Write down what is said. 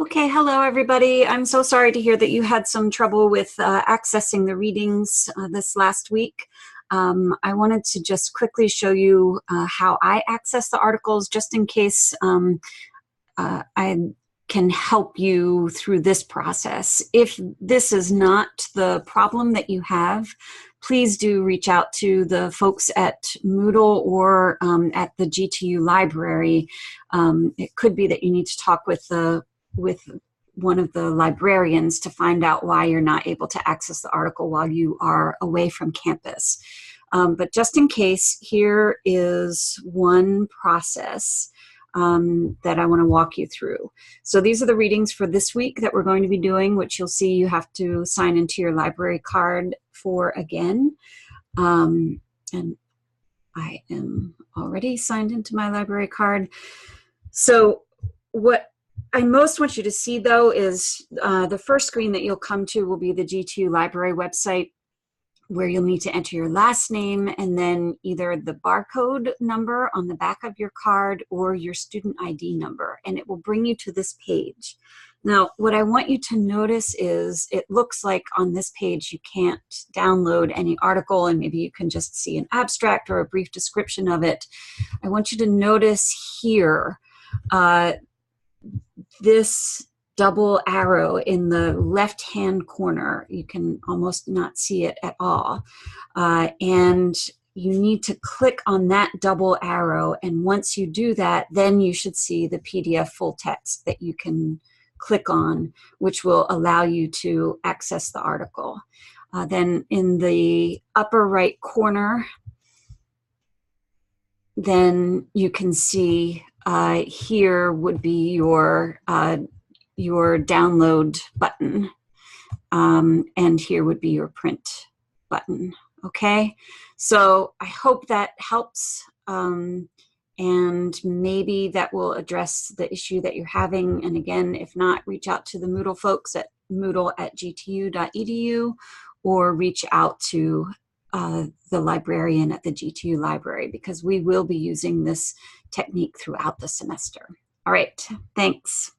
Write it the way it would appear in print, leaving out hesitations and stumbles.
Okay, hello everybody. I'm so sorry to hear that you had some trouble with accessing the readings this last week. I wanted to just quickly show you how I access the articles just in case I can help you through this process. If this is not the problem that you have, please do reach out to the folks at Moodle or at the GTU library. It could be that you need to talk with one of the librarians to find out why you're not able to access the article while you are away from campus. But just in case, here is one process that I want to walk you through. So these are the readings for this week that we're going to be doing, which you'll see you have to sign into your library card for again. And I am already signed into my library card. So what I most want you to see, though, is the first screen that you'll come to will be the GTU library website, where you'll need to enter your last name and then either the barcode number on the back of your card or your student ID number, and it will bring you to this page. Now, what I want you to notice is it looks like on this page you can't download any article, and maybe you can just see an abstract or a brief description of it. I want you to notice here this double arrow in the left-hand corner. You can almost not see it at all. And you need to click on that double arrow. And once you do that, then you should see the PDF full text that you can click on, which will allow you to access the article. Then in the upper right corner, then you can see here would be your download button, and here would be your print button. Okay, so I hope that helps, and maybe that will address the issue that you're having. And again, if not, reach out to the Moodle folks at moodle@gtu.edu, or reach out to the librarian at the GTU library, because we will be using this technique throughout the semester. All right, thanks.